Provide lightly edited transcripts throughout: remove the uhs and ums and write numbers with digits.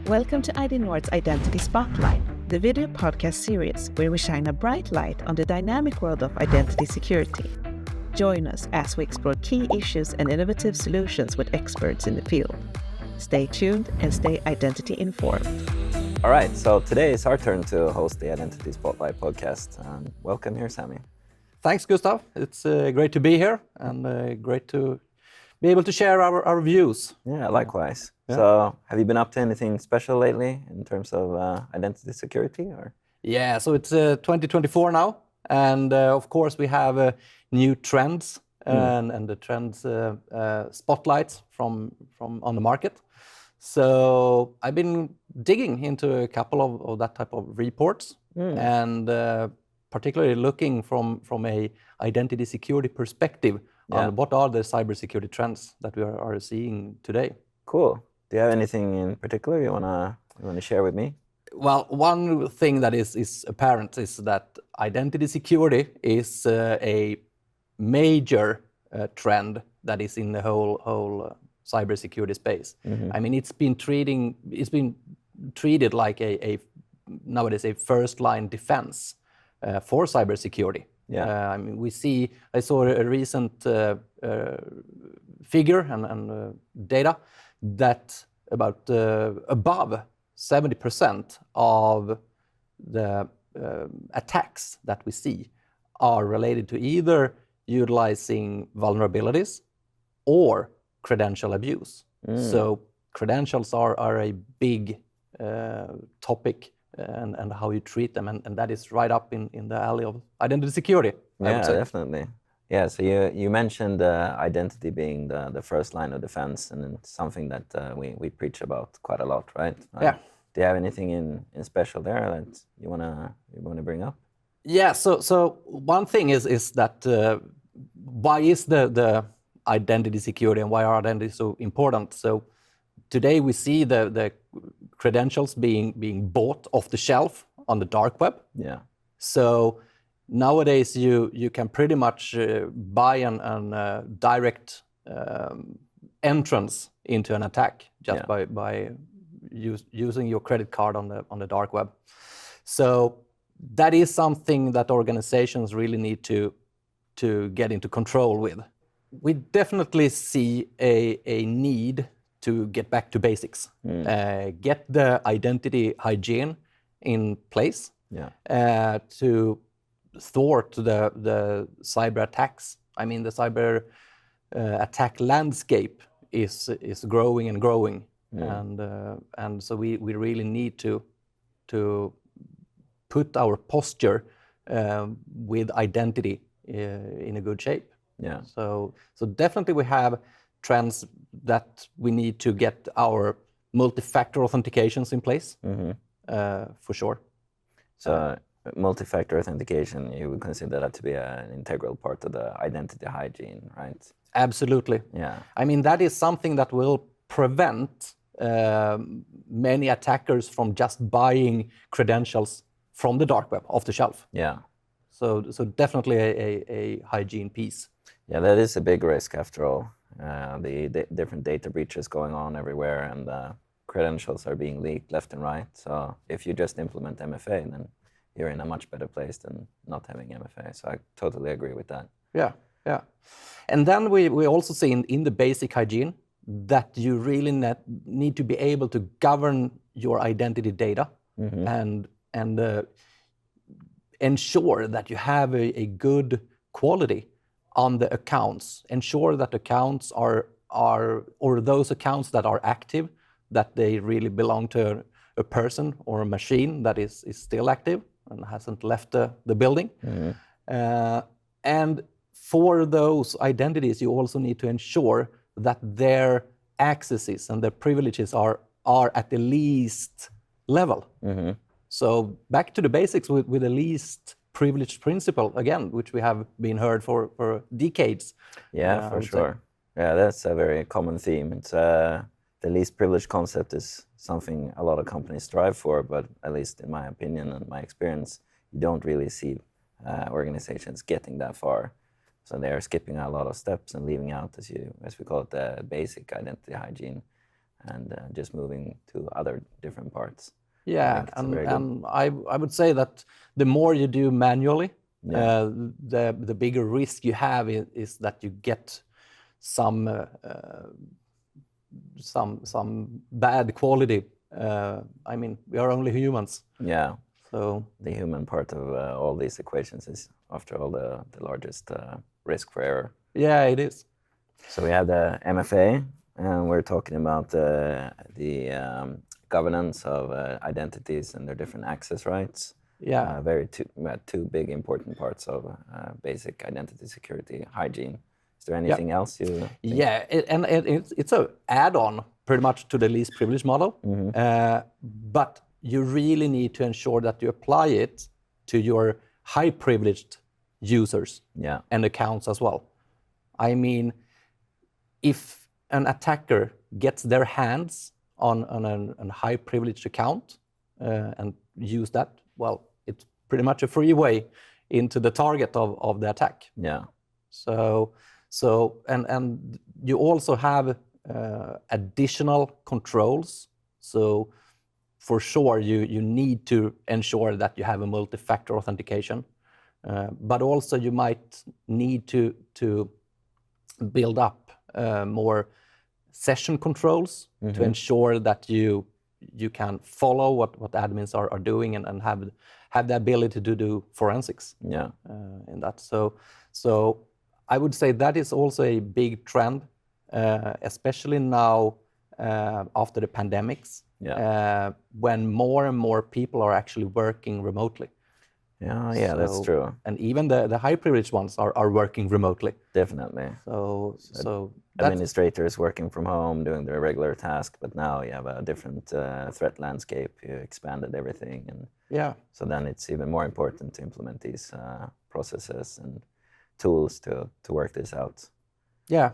Welcome to ID Nord's Identity Spotlight, the video podcast series where we shine a bright light on the dynamic world of identity security. Join us as we explore key issues and innovative solutions with experts in the field. Stay tuned and stay identity informed. All right, so today it's our turn to host the Identity Spotlight podcast. Welcome here, Sami. Thanks, Gustav. It's great to be here and great to be able to share our views. Yeah, likewise. Yeah. So have you been up to anything special lately in terms of identity security? Or? Yeah, so it's 2024 now, and of course we have new trends and the trends spotlights from on the market. So I've been digging into a couple of that type of reports and particularly looking from a identity security perspective on what are the cybersecurity trends that we are seeing today. Cool. Do you have anything in particular you wanna share with me? Well, one thing that is apparent is that identity security is a major trend that is in the whole cybersecurity space. I mean, it's been treated like nowadays a first line defense for cybersecurity. Yeah. I mean, I saw a recent figure and data that about above 70% of the attacks that we see are related to either utilizing vulnerabilities or credential abuse. So credentials are a big topic and how you treat them, and that is right up in the alley of identity security, I would say. Definitely. Yeah, so you mentioned identity being the first line of defense, and it's something that we preach about quite a lot, right? Yeah. Do you have anything in special there that you wanna bring up? Yeah. So one thing is that why is the identity security and why are identity so important? So today we see the credentials being bought off the shelf on the dark web. Yeah. So nowadays you can pretty much buy an direct entrance into an attack just by using your credit card on the dark web. So that is something that organizations really need to get into control with. We definitely see a need to get back to basics, get the identity hygiene in place to thwart the cyber attacks. I mean, the cyber attack landscape is growing and growing, and so we really need to put our posture with identity in a good shape. Yeah. So definitely we have trends that we need to get our multi-factor authentications in place, for sure. So multi-factor authentication, you would consider that to be an integral part of the identity hygiene, right? Absolutely. Yeah. I mean, that is something that will prevent many attackers from just buying credentials from the dark web off the shelf. Yeah. So definitely a hygiene piece. Yeah, that is a big risk after all. The different data breaches going on everywhere, and credentials are being leaked left and right. So if you just implement MFA, then you're in a much better place than not having MFA. So I totally agree with that. Yeah. And then we also see in the basic hygiene that you really need to be able to govern your identity data and ensure that you have a good quality on the accounts. Ensure that accounts are or those accounts that are active, that they really belong to a person or a machine that is still active and hasn't left the building. And for those identities, you also need to ensure that their accesses and their privileges are at the least level. So back to the basics with the least privilege principle again, which we have been heard for decades. Yeah, for sure. Yeah, that's a very common theme. It's the least privilege concept is something a lot of companies strive for, but at least in my opinion and my experience, you don't really see organizations getting that far. So they are skipping a lot of steps and leaving out, as we call it, the basic identity hygiene, and just moving to other different parts. Yeah, and I would say that the more you do manually, the bigger risk you have is that you get some bad quality. I mean, we are only humans. Yeah. So the human part of all these equations is, after all, the largest risk for error. Yeah, it is. So we have the MFA, and we're talking about the governance of identities and their different access rights. Yeah. Two big important parts of basic identity security hygiene. Is there anything else you think? Yeah, it's an add-on pretty much to the least privilege model, but you really need to ensure that you apply it to your high privileged users and accounts as well. I mean, if an attacker gets their hands on a high privileged account and use that, well, it's pretty much a free way into the target of the attack. Yeah. So and you also have additional controls. So for sure, you need to ensure that you have a multi-factor authentication, but also you might need to build up more session controls to ensure that you can follow what admins are doing and have the ability to do forensics in that. So I would say that is also a big trend, especially now after the pandemics, when more and more people are actually working remotely. Yeah, that's true. And even the high privileged ones are working remotely. Definitely. So administrators working from home, doing their regular task, but now you have a different threat landscape. You expanded everything, and so then it's even more important to implement these processes and tools to work this out. Yeah.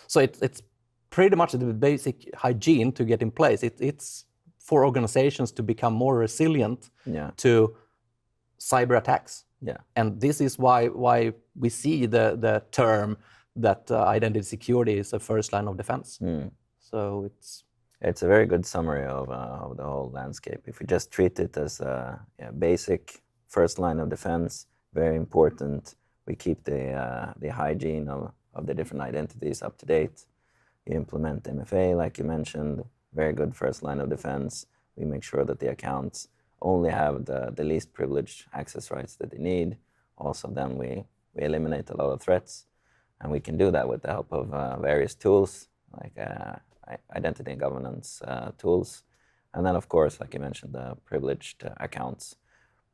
So it's pretty much the basic hygiene to get in place. It's for organizations to become more resilient to cyber attacks. Yeah. And this is why we see the term that identity security is a first line of defense. So it's a very good summary of the whole landscape. If we just treat it as a basic first line of defense, very important. We keep the hygiene of the different identities up to date. You implement MFA, like you mentioned, very good first line of defense. We make sure that the accounts only have the least privileged access rights that they need. Also, then we eliminate a lot of threats. And we can do that with the help of various tools, like identity and governance tools. And then, of course, like you mentioned, the privileged accounts,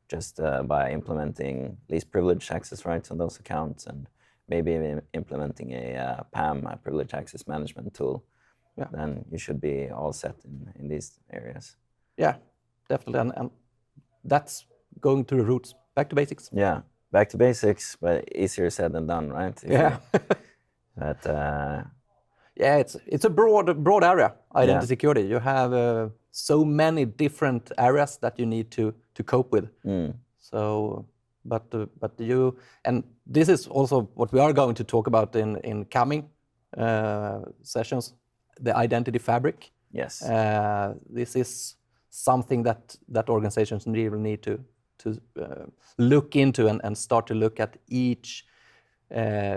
just by implementing least privileged access rights on those accounts, and maybe even implementing a PAM, a privileged access management tool, then you should be all set in these areas. Yeah, definitely. And that's going to the roots, back to basics. Yeah, back to basics, but easier said than done, right? But it's a broad area, identity security. You have so many different areas that you need to cope with. So, but you, and this is also what we are going to talk about in coming sessions, the identity fabric. Yes. This is something that organizations really need to look into and start to look at each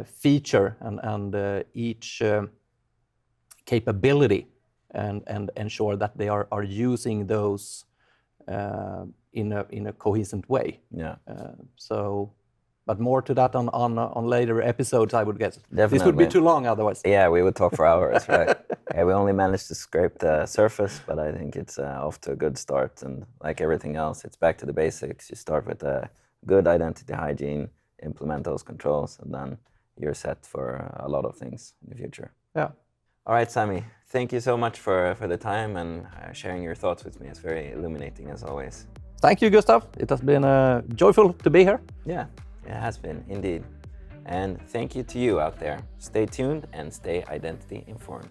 feature and each capability and ensure that they are using those in a cohesive way. Yeah. But more to that on later episodes, I would guess. Definitely. This would be too long otherwise. Yeah, we would talk for hours, right? Yeah, we only managed to scrape the surface, but I think it's off to a good start. And like everything else, it's back to the basics. You start with a good identity hygiene, implement those controls, and then you're set for a lot of things in the future. Yeah. All right, Sami, thank you so much for the time and sharing your thoughts with me. It's very illuminating as always. Thank you, Gustav. It has been joyful to be here. Yeah, it has been, indeed. And thank you to you out there. Stay tuned and stay identity informed.